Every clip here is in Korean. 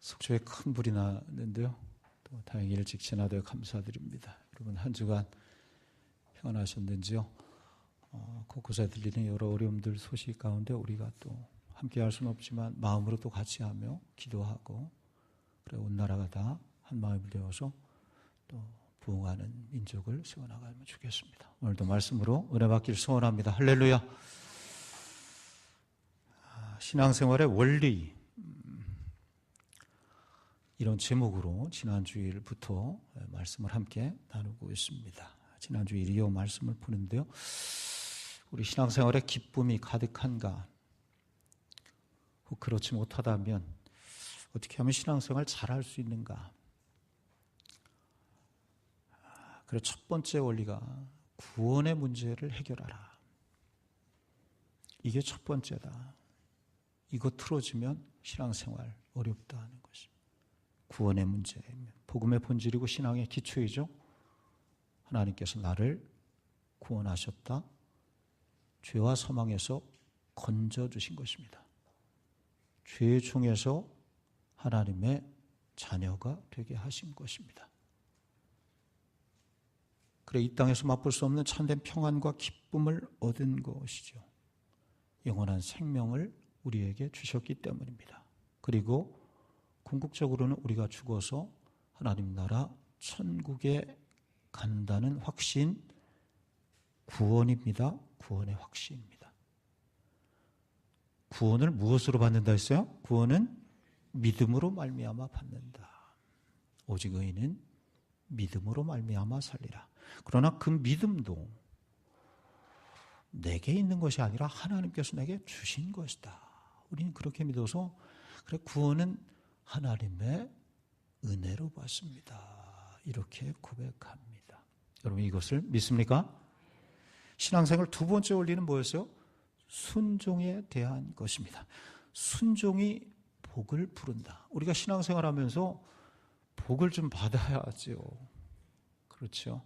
속초에 큰 불이 났는데요. 또 다행히 일찍 지나되어 감사드립니다. 여러분 한 주간 평안하셨는지요? 곳곳에 들리는 여러 어려움들 소식 가운데 우리가 또 함께 할 수는 없지만 마음으로 또 같이 하며 기도하고 그래 온 나라가 다 한 마음이 되어서 또 부흥하는 민족을 세워나가면 좋겠습니다. 오늘도 말씀으로 은혜 받기를 소원합니다. 할렐루야. 신앙생활의 원리, 이런 제목으로 지난 주일부터 말씀을 함께 나누고 있습니다. 지난 주일 이어 말씀을 보는데요. 우리 신앙생활에 기쁨이 가득한가? 혹 그렇지 못하다면 어떻게 하면 신앙생활 잘할 수 있는가? 그래서 첫 번째 원리가 구원의 문제를 해결하라. 이게 첫 번째다. 이거 틀어지면 신앙생활 어렵다 하는 것입니다. 구원의 문제, 복음의 본질이고 신앙의 기초이죠. 하나님께서 나를 구원하셨다. 죄와 사망에서 건져주신 것입니다. 죄의 종에서 하나님의 자녀가 되게 하신 것입니다. 그래 이 땅에서 맛볼 수 없는 참된 평안과 기쁨을 얻은 것이죠. 영원한 생명을 우리에게 주셨기 때문입니다. 그리고 궁극적으로는 우리가 죽어서 하나님 나라 천국에 간다는 확신, 구원입니다. 구원의 확신입니다. 구원을 무엇으로 받는다 했어요? 구원은 믿음으로 말미암아 받는다. 오직 의인은 믿음으로 말미암아 살리라. 그러나 그 믿음도 내게 있는 것이 아니라 하나님께서 내게 주신 것이다. 우리는 그렇게 믿어서 그래 구원은 하나님의 은혜로 받습니다. 이렇게 고백합니다. 여러분 이것을 믿습니까? 신앙생활 두 번째 원리는 뭐였어요? 순종에 대한 것입니다. 순종이 복을 부른다. 우리가 신앙생활하면서 복을 좀 받아야죠. 그렇죠?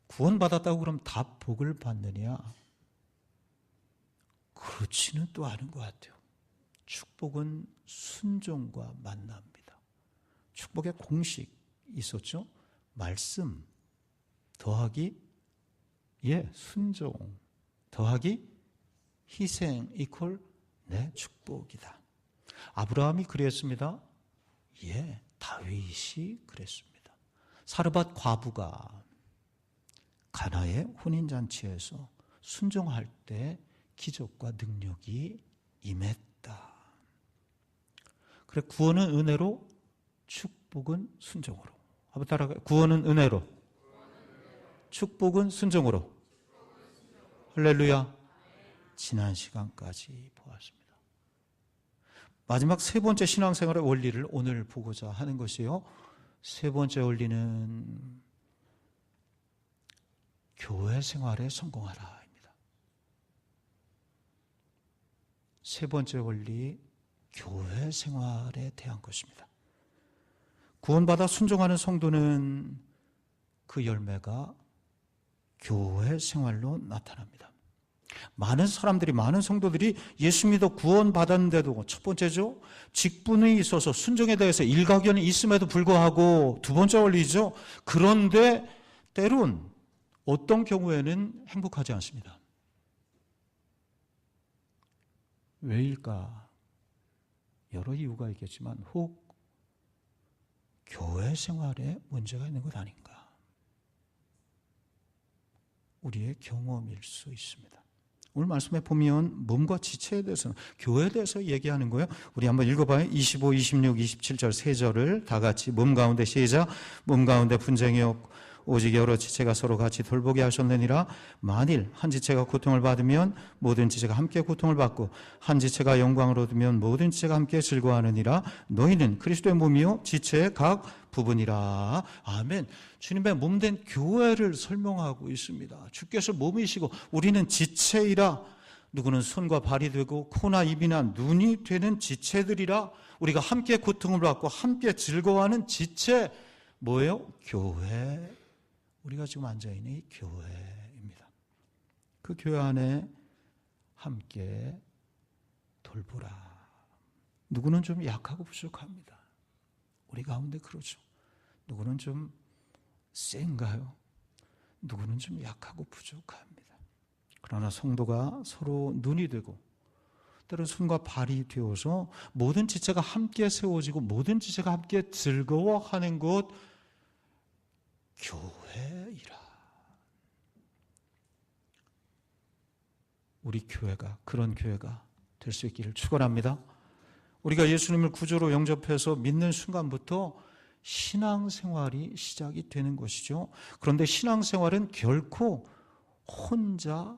구원받았다고 그럼 다 복을 받느냐? 그렇지는 또 않은 것 같아요. 축복은 순종과 만납니다. 축복의 공식 있었죠? 말씀 더하기 순종 더하기 희생 이퀄 내 축복이다. 아브라함이 그랬습니다. 다윗이 그랬습니다. 사르밧 과부가 가나의 혼인잔치에서 순종할 때 기적과 능력이 임했다. 그래 구원은 은혜로, 축복은 순종으로. 한번 따라가요. 구원은 은혜로, 축복은 순종으로. 할렐루야. 지난 시간까지 보았습니다. 마지막 세 번째 신앙생활의 원리를 오늘 보고자 하는 것이요. 세 번째 원리는 교회 생활에 성공하라입니다. 세 번째 원리, 교회 생활에 대한 것입니다. 구원받아 순종하는 성도는 그 열매가 교회 생활로 나타납니다. 많은 사람들이, 많은 성도들이 예수 믿어 구원받았는데도 첫 번째죠. 직분이 있어서 순종에 대해서 일가견이 있음에도 불구하고 두 번째 원리죠. 그런데 때론 어떤 경우에는 행복하지 않습니다. 왜일까? 여러 이유가 있겠지만 혹 교회 생활에 문제가 있는 것 아닌가? 우리의 경험일 수 있습니다. 오늘 말씀에 보면 몸과 지체에 대해서는 교회에 대해서 얘기하는 거예요. 우리 한번 읽어봐요. 25, 26, 27절 세 절을 다 같이 몸 가운데 시작. 몸 가운데 분쟁이 없고 오직 여러 지체가 서로 같이 돌보게 하셨느니라. 만일 한 지체가 고통을 받으면 모든 지체가 함께 고통을 받고 한 지체가 영광을 얻으면 모든 지체가 함께 즐거워하느니라. 너희는 그리스도의 몸이요 지체의 각 부분이라. 아멘. 주님의 몸된 교회를 설명하고 있습니다. 주께서 몸이시고 우리는 지체이라. 누구는 손과 발이 되고 코나 입이나 눈이 되는 지체들이라. 우리가 함께 고통을 받고 함께 즐거워하는 지체 뭐예요? 교회. 우리가 지금 앉아있는 이 교회입니다. 그 교회 안에 함께 돌보라. 누구는 좀 약하고 부족합니다. 우리 가운데 그러죠. 누구는 좀 센가요? 누구는 좀 약하고 부족합니다. 그러나 성도가 서로 눈이 되고 때로 손과 발이 되어서 모든 지체가 함께 세워지고 모든 지체가 함께 즐거워하는 곳, 교회이라. 우리 교회가 그런 교회가 될 수 있기를 축원합니다. 우리가 예수님을 구주로 영접해서 믿는 순간부터 신앙생활이 시작이 되는 것이죠. 그런데 신앙생활은 결코 혼자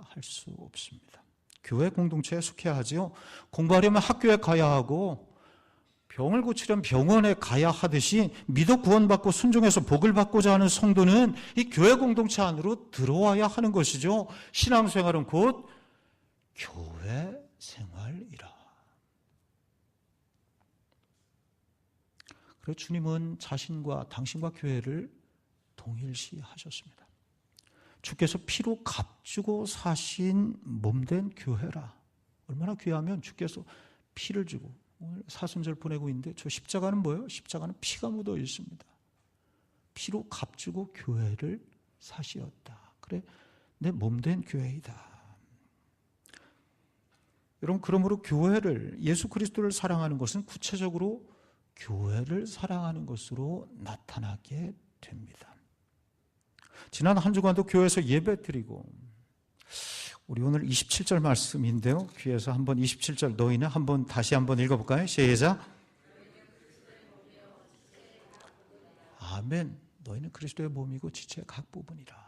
할 수 없습니다. 교회 공동체에 속해야 하지요. 공부하려면 학교에 가야 하고 병을 고치려면 병원에 가야 하듯이 믿어 구원받고 순종해서 복을 받고자 하는 성도는 이 교회 공동체 안으로 들어와야 하는 것이죠. 신앙생활은 곧 교회 생활이라. 그래서 주님은 자신과 당신과 교회를 동일시하셨습니다. 주께서 피로 값주고 사신 몸된 교회라. 얼마나 귀하면 주께서 피를 주고 오늘 사순절 보내고 있는데 저 십자가는 뭐예요? 십자가는 피가 묻어 있습니다. 피로 값주고 교회를 사시었다. 그래, 내 몸된 교회이다. 여러분, 그러므로 교회를, 예수 그리스도를 사랑하는 것은 구체적으로 교회를 사랑하는 것으로 나타나게 됩니다. 지난 한 주간도 교회에서 예배 드리고, 우리 오늘 27절 말씀인데요. 귀에서 한번 27절 너희는 한번 다시 한번 읽어볼까요? 시작. 아멘. 너희는 그리스도의 몸이고 지체의 각 부분이라.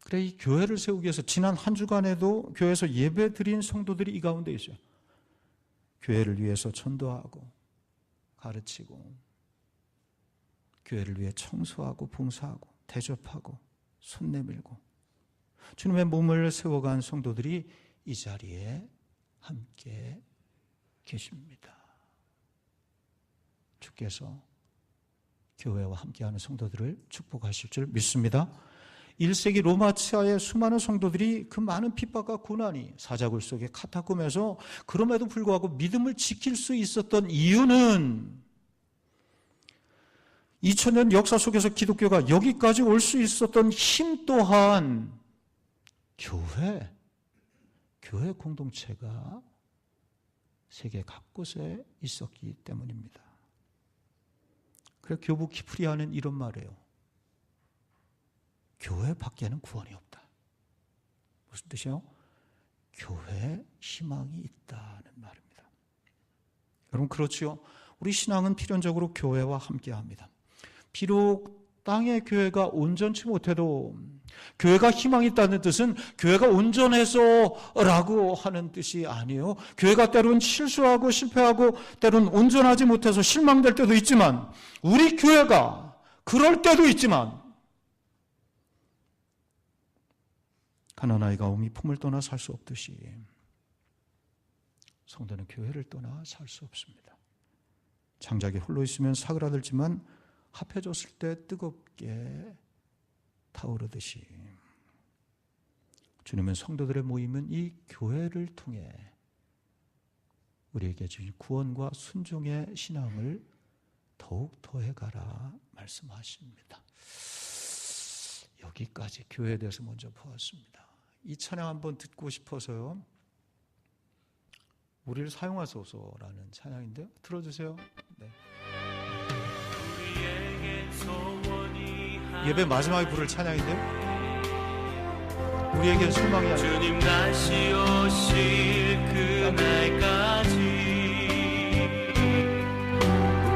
그래, 이 교회를 세우기 위해서 지난 한 주간에도 교회에서 예배 드린 성도들이 이 가운데 있어요. 교회를 위해서 전도하고 가르치고 교회를 위해 청소하고 봉사하고 대접하고 손 내밀고 주님의 몸을 세워간 성도들이 이 자리에 함께 계십니다. 주께서 교회와 함께하는 성도들을 축복하실 줄 믿습니다. 1세기 로마 치하의 수많은 성도들이 그 많은 핍박과 고난이 사자굴 속의 카타콤에서 그럼에도 불구하고 믿음을 지킬 수 있었던 이유는 2000년 역사 속에서 기독교가 여기까지 올 수 있었던 힘 또한 교회 공동체가 세계 각곳에 있었기 때문입니다. 그래서 교부 키프리아는 이런 말이에요. 교회 밖에는 구원이 없다. 무슨 뜻이요? 교회에 희망이 있다는 말입니다. 여러분, 그렇지요? 우리 신앙은 필연적으로 교회와 함께합니다. 비록 땅의 교회가 온전치 못해도 교회가 희망이 있다는 뜻은 교회가 온전해서라고 하는 뜻이 아니에요. 교회가 때로는 실수하고 실패하고 때로는 온전하지 못해서 실망될 때도 있지만, 우리 교회가 그럴 때도 있지만, 가난아이가 어미 품을 떠나 살 수 없듯이 성도는 교회를 떠나 살 수 없습니다. 장작이 홀로 있으면 사그라들지만 합해졌을 때 뜨겁게 타오르듯이 주님은 성도들의 모임은 이 교회를 통해 우리에게 주신 구원과 순종의 신앙을 더욱 더해가라 말씀하십니다. 여기까지 교회에 대해서 먼저 보았습니다. 이 찬양 한번 듣고 싶어서요. 우리를 사용하소서라는 찬양인데요. 들어주세요. 네. 예배 마지막에 부를 찬양인데요. 우리에겐 소망이 아니라 주님 다시 오실 그날까지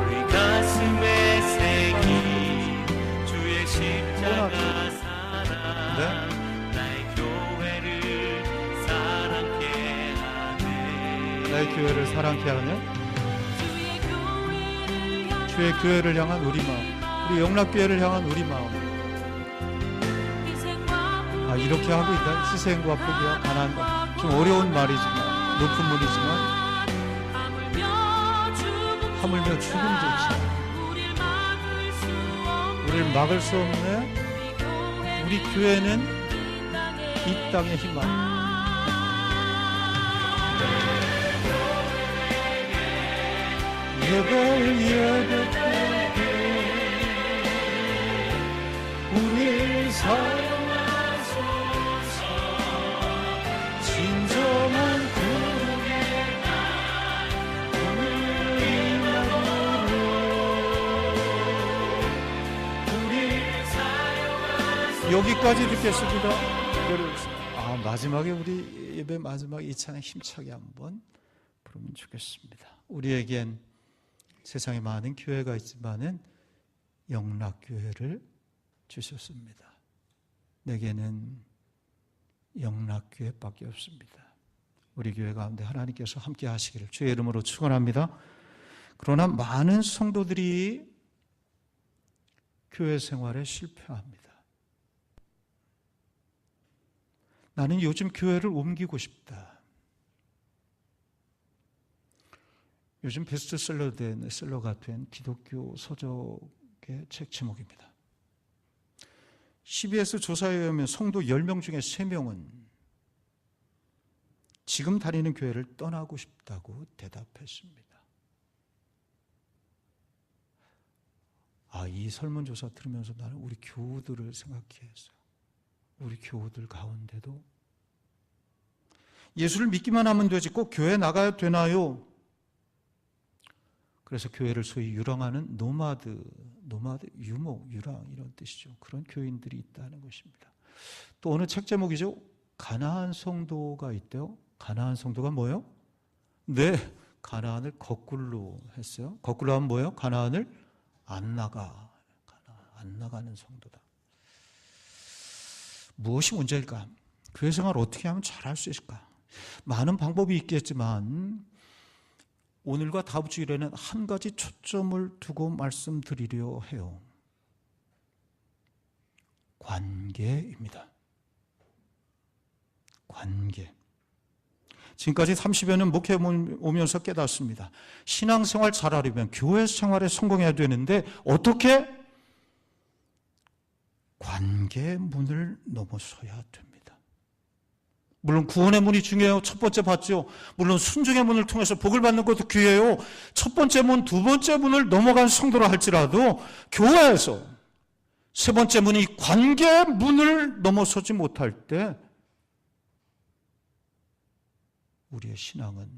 우리 가슴에 새긴 주의 십자가 사랑 네? 나의 교회를 사랑케 하네. 나의 교회를 사랑케 하네. 주의 교회를 향한 우리 마음, 우리 영락교회를 향한 우리 마음, 이렇게 하고 있다. 희생과 포기와 가난과, 좀 어려운 말이지만, 높은 문이지만, 하물며 죽음조차 우리를 막을 수 없네. 우리 교회는 이 땅의 희망. 예배 우리 사용하소서. 진정한 구속의 날 오늘 이날로 우리 사용하소서. 여기까지 듣겠습니다. 마지막에 우리 예배 마지막 이 찬양 힘차게 한번 부르면 좋겠습니다. 우리에겐 세상에 많은 교회가 있지만은 영락교회를 주셨습니다. 내게는 영락교회밖에 없습니다. 우리 교회 가운데 하나님께서 함께 하시기를 주의 이름으로 축원합니다. 그러나 많은 성도들이 교회 생활에 실패합니다. 나는 요즘 교회를 옮기고 싶다. 요즘 베스트셀러가 된 기독교 서적의 책 제목입니다. CBS 조사에 의하면 성도 10명 중에 3명은 지금 다니는 교회를 떠나고 싶다고 대답했습니다. 이 설문조사 들으면서 나는 우리 교우들을 생각해서 우리 교우들 가운데도 예수를 믿기만 하면 되지 꼭 교회 나가야 되나요? 그래서 교회를 소위 유랑하는 노마드, 유랑 이런 뜻이죠. 그런 교인들이 있다는 것입니다. 또 어느 책 제목이죠? 가나안 성도가 있대요. 가나안 성도가 뭐예요? 네, 가나안을 거꾸로 했어요. 거꾸로 하면 뭐예요? 가나안을 안 나가는 성도다. 무엇이 문제일까? 교회 생활을 어떻게 하면 잘할 수 있을까? 많은 방법이 있겠지만 오늘과 다음 주일에는 한 가지 초점을 두고 말씀드리려 해요. 관계입니다. 관계. 지금까지 30여 년 목회 오면서 깨닫습니다. 신앙생활 잘하려면 교회 생활에 성공해야 되는데 어떻게? 관계의 문을 넘어서야 됩니다. 물론 구원의 문이 중요해요. 첫 번째 봤죠. 물론 순종의 문을 통해서 복을 받는 것도 귀해요. 첫 번째 문, 두 번째 문을 넘어간 성도라 할지라도 교회에서 세 번째 문이 관계의 문을 넘어서지 못할 때 우리의 신앙은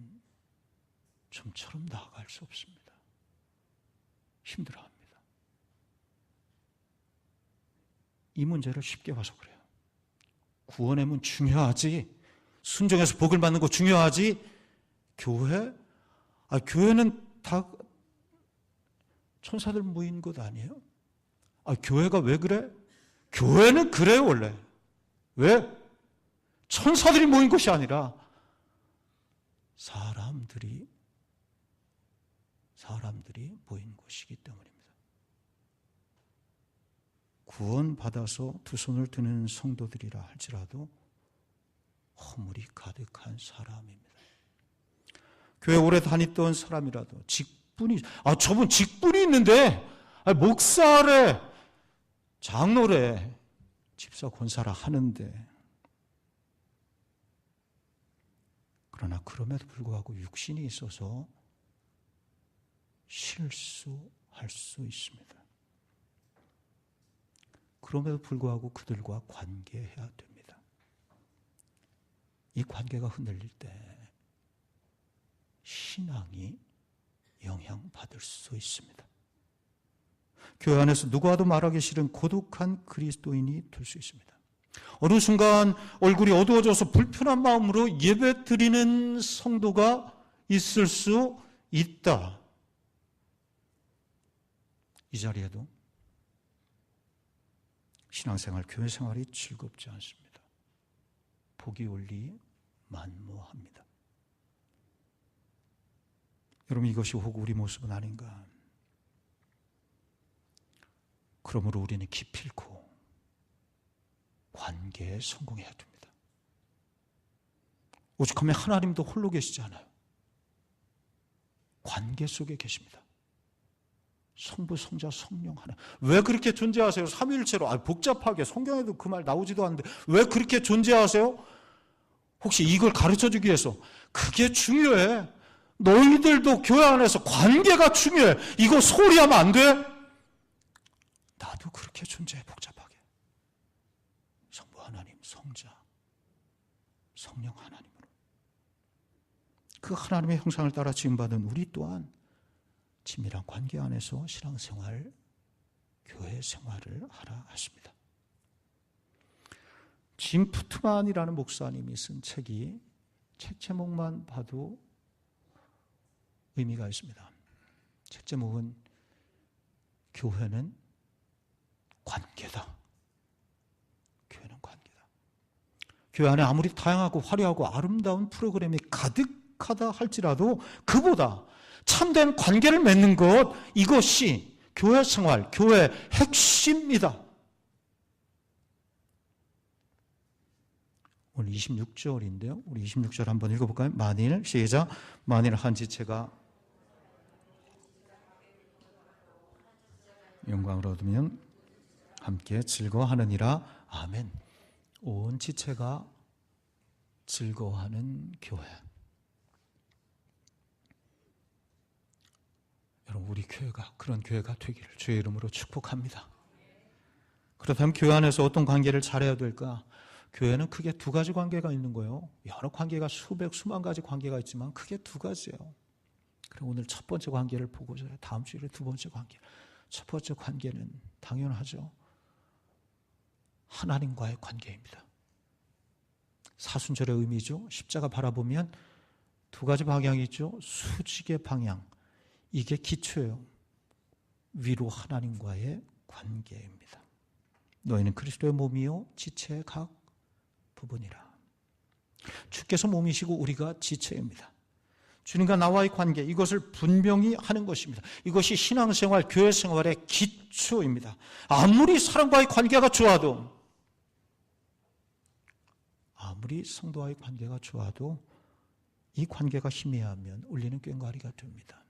좀처럼 나아갈 수 없습니다. 힘들어합니다. 이 문제를 쉽게 봐서 그래요. 구원의 문 중요하지, 순종해서 복을 받는 거 중요하지, 교회? 교회는 다 천사들 모인 것 아니에요? 교회가 왜 그래? 교회는 그래요, 원래. 왜? 천사들이 모인 것이 아니라 사람들이 모인 것이기 때문입니다. 구원받아서 두 손을 드는 성도들이라 할지라도 허물이 가득한 사람입니다. 교회 오래 다녔던 사람이라도 직분이, 저분 직분이 있는데, 목사래, 장로래, 집사 권사라 하는데, 그러나 그럼에도 불구하고 육신이 있어서 실수할 수 있습니다. 그럼에도 불구하고 그들과 관계해야 됩니다. 이 관계가 흔들릴 때 신앙이 영향받을 수 있습니다. 교회 안에서 누구와도 말하기 싫은 고독한 그리스도인이 될 수 있습니다. 어느 순간 얼굴이 어두워져서 불편한 마음으로 예배 드리는 성도가 있을 수 있다. 이 자리에도 신앙생활, 교회생활이 즐겁지 않습니다. 복이 올리 만무합니다. 여러분, 이것이 혹 우리 모습은 아닌가? 그러므로 우리는 기필코 관계에 성공해야 됩니다. 오죽하면 하나님도 홀로 계시지 않아요. 관계 속에 계십니다. 성부, 성자, 성령 하나. 왜 그렇게 존재하세요? 삼위일체로. 복잡하게 성경에도 그 말 나오지도 않는데 왜 그렇게 존재하세요? 혹시 이걸 가르쳐주기 위해서 그게 중요해. 너희들도 교회 안에서 관계가 중요해. 이거 소홀히 하면 안 돼. 나도 그렇게 존재해, 복잡하게. 성령 하나님으로. 그 하나님의 형상을 따라 지음받은 우리 또한 친밀한 관계 안에서 신앙생활, 교회 생활을 하라 하십니다. 짐 푸트만이라는 목사님이 쓴 책이 책 제목만 봐도 의미가 있습니다. 책 제목은 교회는 관계다. 교회는 관계다. 교회 안에 아무리 다양하고 화려하고 아름다운 프로그램이 가득하다 할지라도 그보다 참된 관계를 맺는 것, 이것이 교회 생활, 교회의 핵심이다. 오늘 26절인데요. 우리 26절 한번 읽어볼까요? 만일, 시작. 만일 한 지체가 영광을 얻으면 함께 즐거워하느니라. 아멘. 온 지체가 즐거워하는 교회. 여러분, 우리 교회가 그런 교회가 되기를 주의 이름으로 축복합니다. 그렇다면 교회 안에서 어떤 관계를 잘해야 될까? 교회는 크게 두 가지 관계가 있는 거예요. 여러 관계가 수만 가지 관계가 있지만 크게 두 가지예요. 그리고 오늘 첫 번째 관계를 보고자 해요. 다음 주에 두 번째 관계. 첫 번째 관계는 당연하죠. 하나님과의 관계입니다. 사순절의 의미죠. 십자가 바라보면 두 가지 방향이 있죠. 수직의 방향. 이게 기초예요. 위로 하나님과의 관계입니다. 너희는 그리스도의 몸이요 지체의 각 부분이라. 주께서 몸이시고 우리가 지체입니다. 주님과 나와의 관계, 이것을 분명히 하는 것입니다. 이것이 신앙생활, 교회생활의 기초입니다. 아무리 사람과의 관계가 좋아도, 아무리 성도와의 관계가 좋아도 이 관계가 희미하면 울리는 꽹과리가 됩니다.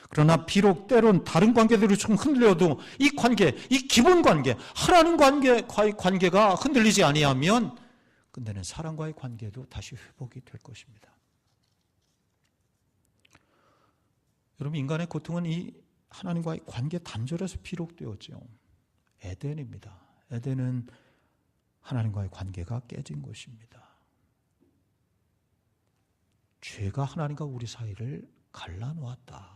그러나 비록 때론 다른 관계들이 좀 흔들려도 이 관계, 이 기본 관계, 하나님과의 관계가 흔들리지 아니하면 끝내는 사람과의 관계도 다시 회복이 될 것입니다. 여러분, 인간의 고통은 이 하나님과의 관계 단절에서 비롯되었죠. 에덴입니다. 에덴은 하나님과의 관계가 깨진 것입니다. 죄가 하나님과 우리 사이를 갈라놓았다.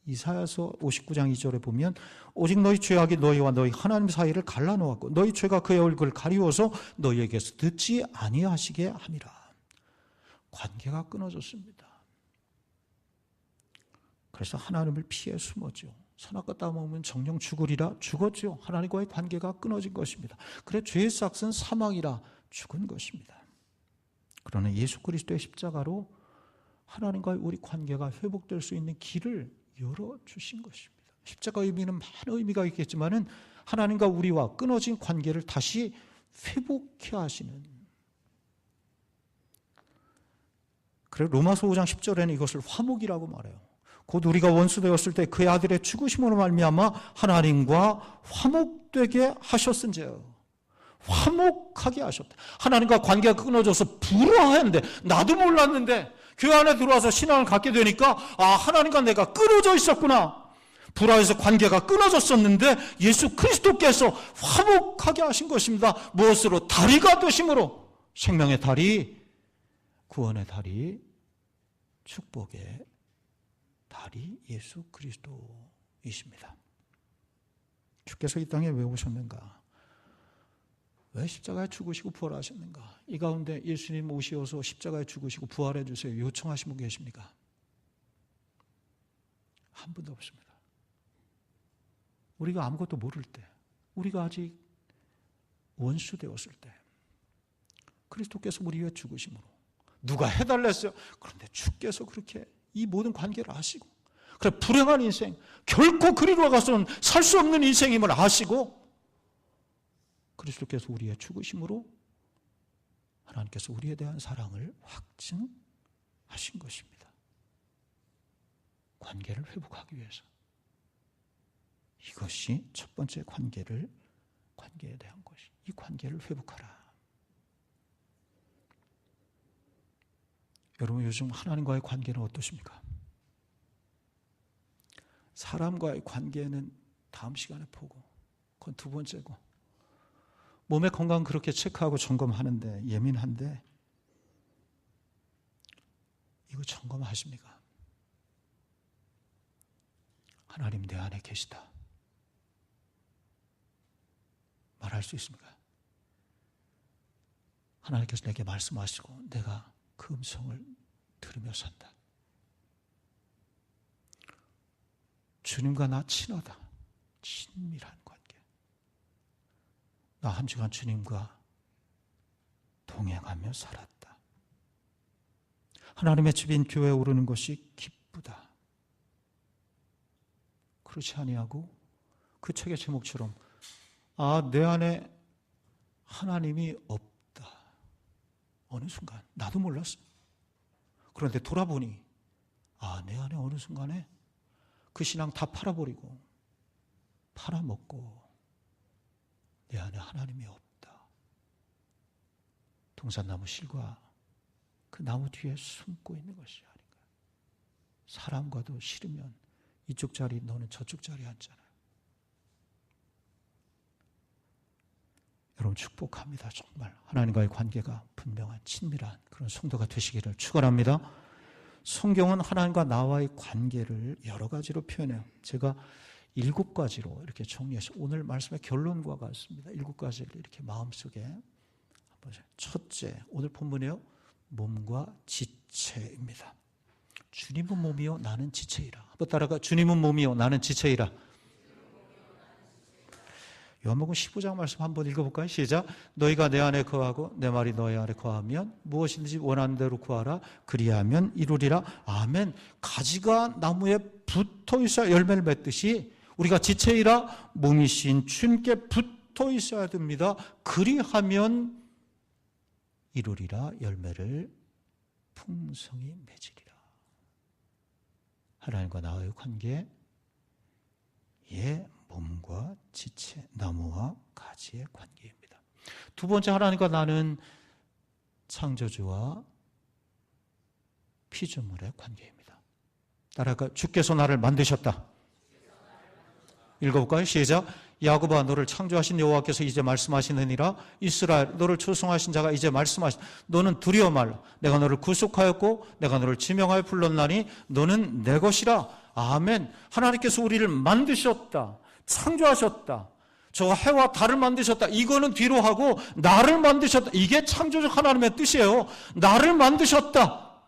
이사야서 59장 2절에 보면 오직 너희 죄악이 너희와 너희 하나님 사이를 갈라놓았고 너희 죄가 그의 얼굴을 가리워서 너희에게서 듣지 아니하시게 함이라. 관계가 끊어졌습니다. 그래서 하나님을 피해 숨었죠. 선악과 따먹으면 정령 죽으리라 죽었죠. 하나님과의 관계가 끊어진 것입니다. 그래 죄의 삭은 사망이라 죽은 것입니다. 그러나 예수 그리스도의 십자가로 하나님과의 우리 관계가 회복될 수 있는 길을 열어주신 것입니다. 십자가의 의미는 많은 의미가 있겠지만은 하나님과 우리와 끊어진 관계를 다시 회복해 하시는. 그래 로마서 5장 10절에는 이것을 화목이라고 말해요. 곧 우리가 원수 되었을 때 그의 아들의 죽으심으로 말미암아 하나님과 화목되게 하셨은지요. 화목하게 하셨다. 하나님과 관계가 끊어져서 불화했는데 나도 몰랐는데 교회 안에 들어와서 신앙을 갖게 되니까 하나님과 내가 끊어져 있었구나. 불화해서 관계가 끊어졌었는데 예수 그리스도께서 화목하게 하신 것입니다. 무엇으로? 다리가 되심으로. 생명의 다리, 구원의 다리, 축복의 다리 예수 그리스도이십니다. 주께서 이 땅에 왜 오셨는가? 왜 십자가에 죽으시고 부활하셨는가? 이 가운데 예수님 오시어서 십자가에 죽으시고 부활해 주세요 요청하신 분 계십니까? 한 분도 없습니다. 우리가 아무것도 모를 때, 우리가 아직 원수 되었을 때 그리스도께서 우리 위해 죽으심으로 누가 해달랬어요? 그런데 주께서 그렇게 이 모든 관계를 아시고 그래 불행한 인생, 결코 그리로 가서는 살 수 없는 인생임을 아시고 그리스도께서 우리의 죽으심으로 하나님께서 우리에 대한 사랑을 확증하신 것입니다. 관계를 회복하기 위해서. 이것이 첫 번째 관계에 대한 것이. 이 관계를 회복하라. 여러분 요즘 하나님과의 관계는 어떠십니까? 사람과의 관계는 다음 시간에 보고 그건 두 번째고 몸의 건강 그렇게 체크하고 점검하는데 예민한데 이거 점검하십니까? 하나님 내 안에 계시다 말할 수 있습니까? 하나님께서 내게 말씀하시고 내가 그 음성을 들으며 산다. 주님과 나 친하다. 친밀한 관계. 나 한 주간 주님과 동행하며 살았다. 하나님의 집인 교회에 오르는 것이 기쁘다. 그렇지 아니하고 그 책의 제목처럼 내 안에 하나님이 없다. 어느 순간 나도 몰랐어. 그런데 돌아보니 내 안에 어느 순간에 그 신앙 다 팔아버리고 팔아먹고 내 안에 하나님이 없다. 동산나무 실과 그 나무 뒤에 숨고 있는 것이 아닌가. 사람과도 싫으면 이쪽 자리 너는 저쪽 자리에 앉잖아요. 여러분 축복합니다. 정말 하나님과의 관계가 분명한 친밀한 그런 성도가 되시기를 축원합니다. 성경은 하나님과 나와의 관계를 여러 가지로 표현해요. 제가 7가지로 이렇게 정리해서 오늘 말씀의 결론과 같습니다. 7가지를 이렇게 마음속에 한번. 첫째, 오늘 본문이요, 몸과 지체입니다. 주님은 몸이요 나는 지체이라. 한번 따라가. 주님은 몸이요 나는 지체이라. 요한복음 15장 말씀 한번 읽어볼까요? 시작. 너희가 내 안에 거하고 내 말이 너희 안에 거하면 무엇인지 원하는 대로 구하라. 그리하면 이루리라. 아멘. 가지가 나무에 붙어 있어야 열매를 맺듯이 우리가 지체이라 몸이신 주님께 붙어 있어야 됩니다. 그리하면 이루리라. 열매를 풍성히 맺으리라. 하나님과 나와의 관계, 몸과 지체, 나무와 가지의 관계입니다. 두 번째, 하나님과 나는 창조주와 피조물의 관계입니다. 따라가. 주께서 나를 만드셨다. 읽어볼까요? 시작. 야곱아 너를 창조하신 여호와께서 이제 말씀하시느니라. 이스라엘 너를 초성하신 자가 이제 너는 두려워 말라. 내가 너를 구속하였고 내가 너를 지명하여 불렀나니 너는 내 것이라. 아멘. 하나님께서 우리를 만드셨다. 창조하셨다. 저 해와 달을 만드셨다. 이거는 뒤로 하고 나를 만드셨다. 이게 창조적 하나님의 뜻이에요. 나를 만드셨다.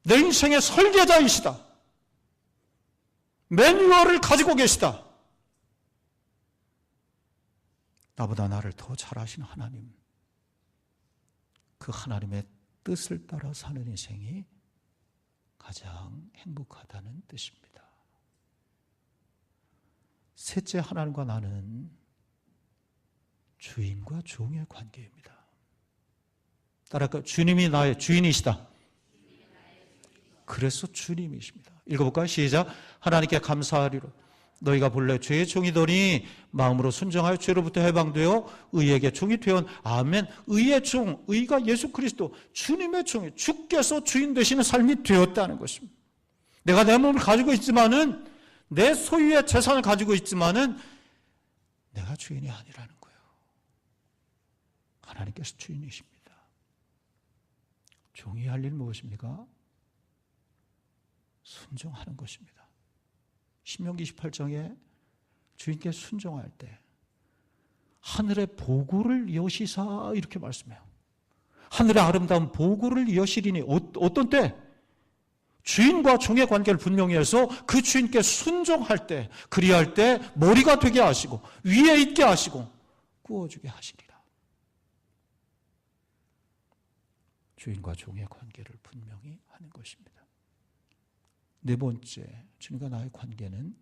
내 인생의 설계자이시다. 매뉴얼을 가지고 계시다. 나보다 나를 더 잘 아시는 하나님. 그 하나님의 뜻을 따라 사는 인생이 가장 행복하다는 뜻입니다. 셋째, 하나님과 나는 주인과 종의 관계입니다. 따라할까요? 주님이 나의 주인이시다. 그래서 주님이십니다. 읽어볼까요? 시작. 하나님께 감사하리로. 너희가 본래 죄의 종이더니 마음으로 순종하여 죄로부터 해방되어 의에게 종이 되온. 아멘. 의의 종, 의가 예수 그리스도 주님의 종이, 주께서 주인 되시는 삶이 되었다는 것입니다. 내가 내 몸을 가지고 있지만은, 내 소유의 재산을 가지고 있지만은 내가 주인이 아니라는 거예요. 하나님께서 주인이십니다. 종이 할 일 무엇입니까? 순종하는 것입니다. 신명기 28장에 주인께 순종할 때 하늘의 보고를 여시사 이렇게 말씀해요. 하늘의 아름다운 보고를 여시리니. 어떤 때? 주인과 종의 관계를 분명히 해서 그 주인께 순종할 때, 그리할 때 머리가 되게 하시고 위에 있게 하시고 구워주게 하시리라. 주인과 종의 관계를 분명히 하는 것입니다. 네 번째, 주님과 나의 관계는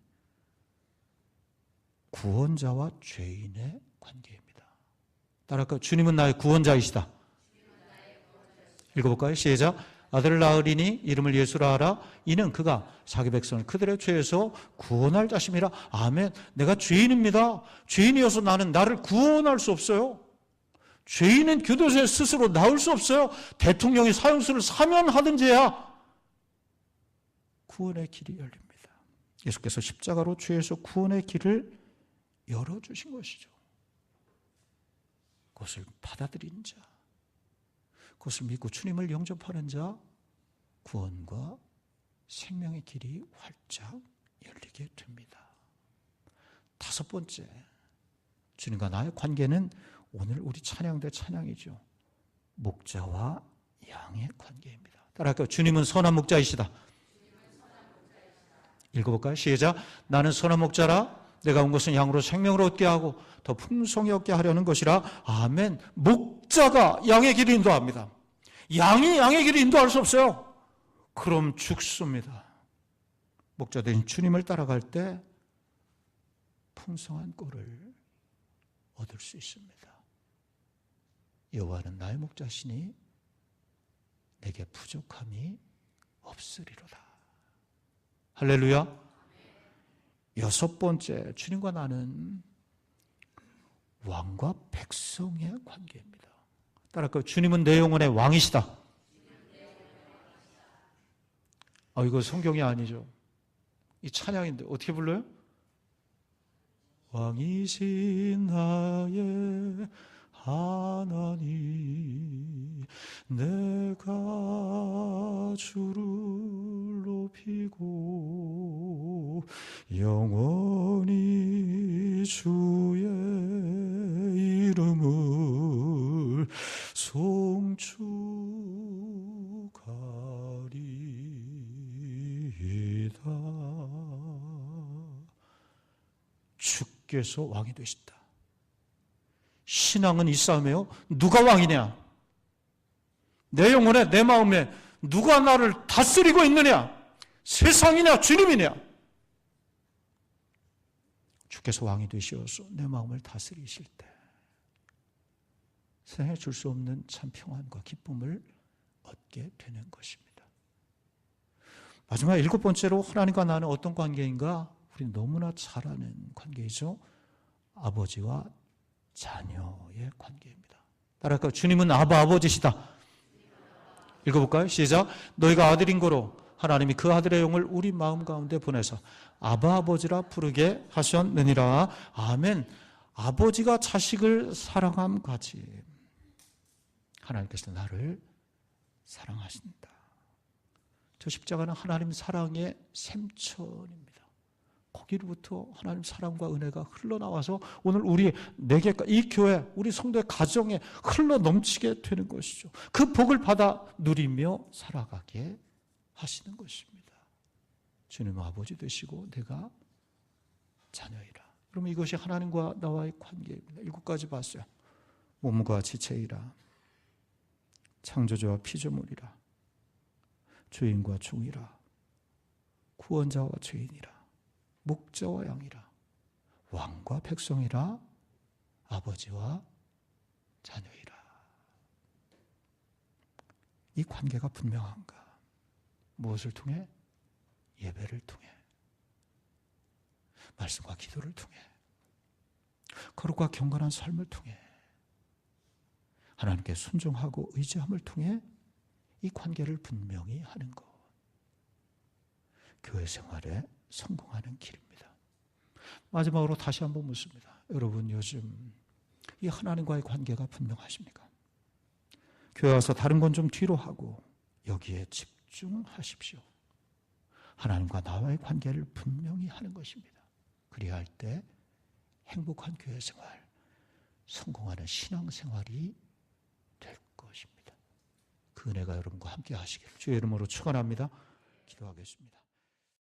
구원자와 죄인의 관계입니다. 따라할까요? 주님은 나의 구원자이시다. 읽어볼까요? 시작. 아들을 낳으리니 이름을 예수라 하라. 이는 그가 자기 백성을 그들의 죄에서 구원할 자심이라. 아멘. 내가 죄인입니다. 죄인이어서 나를 구원할 수 없어요. 죄인은 교도소에 스스로 나올 수 없어요. 대통령이 사형수를 사면하든지야 구원의 길이 열립니다. 예수께서 십자가로 죄에서 구원의 길을 열어주신 것이죠. 그것을 받아들인 자, 그것을 믿고 주님을 영접하는 자, 구원과 생명의 길이 활짝 열리게 됩니다. 다섯 번째, 주님과 나의 관계는 오늘 우리 찬양대 찬양이죠. 목자와 양의 관계입니다. 따라할까요? 주님은 선한 목자이시다. 읽어볼까요? 시작. 나는 선한 목자라. 내가 온 것은 양으로 생명을 얻게 하고 더 풍성히 얻게 하려는 것이라. 아멘. 목자가 양의 길을 인도합니다. 양이 양의 길을 인도할 수 없어요. 그럼 죽습니다. 목자된 주님을 따라갈 때 풍성한 꼴을 얻을 수 있습니다. 여호와는 나의 목자시니 내게 부족함이 없으리로다. 할렐루야. 여섯 번째, 주님과 나는 왕과 백성의 관계입니다. 따라할까요? 주님은 내 영혼의 왕이시다. 이거 성경이 아니죠. 이 찬양인데 어떻게 불러요? 왕이신 나의 하나님, 내가 주를 높이고 영원히 주의 이름을 송축하리이다. 주께서 왕이 되시다. 신앙은 이 싸움이에요. 누가 왕이냐? 내 영혼에, 내 마음에 누가 나를 다스리고 있느냐? 세상이냐 주님이냐? 주께서 왕이 되시어서 내 마음을 다스리실 때 세상에 줄 수 없는 참 평안과 기쁨을 얻게 되는 것입니다. 마지막 일곱 번째로 하나님과 나는 어떤 관계인가? 우리 너무나 잘 아는 관계이죠. 아버지와 자녀의 관계입니다. 따라할까요? 주님은 아버지시다. 읽어볼까요? 시작. 너희가 아들인 거로 하나님이 그 아들의 영을 우리 마음 가운데 보내서 아버지라 부르게 하셨느니라. 아멘. 아버지가 자식을 사랑함 같이 하나님께서 나를 사랑하신다. 저 십자가는 하나님 사랑의 샘천입니다. 거기로부터 하나님 사랑과 은혜가 흘러나와서 오늘 우리 내게, 이 교회, 우리 성도의 가정에 흘러 넘치게 되는 것이죠. 그 복을 받아 누리며 살아가게 하시는 것입니다. 주님은 아버지 되시고 내가 자녀이라. 그러면 이것이 하나님과 나와의 관계입니다. 7가지 봤어요. 몸과 지체이라, 창조주와 피조물이라, 주인과 종이라, 구원자와 죄인이라, 목자와 양이라, 왕과 백성이라, 아버지와 자녀이라. 이 관계가 분명한가? 무엇을 통해? 예배를 통해, 말씀과 기도를 통해, 거룩과 경건한 삶을 통해, 하나님께 순종하고 의지함을 통해 이 관계를 분명히 하는 것. 교회 생활에 성공하는 길입니다. 마지막으로 다시 한번 묻습니다. 여러분 요즘 이 하나님과의 관계가 분명하십니까? 교회 와서 다른 건 좀 뒤로 하고 여기에 집중하십시오. 하나님과 나와의 관계를 분명히 하는 것입니다. 그리야 할 때 행복한 교회 생활, 성공하는 신앙 생활이 될 것입니다. 그 은혜가 여러분과 함께 하시기를 주의 이름으로 축원합니다. 기도하겠습니다.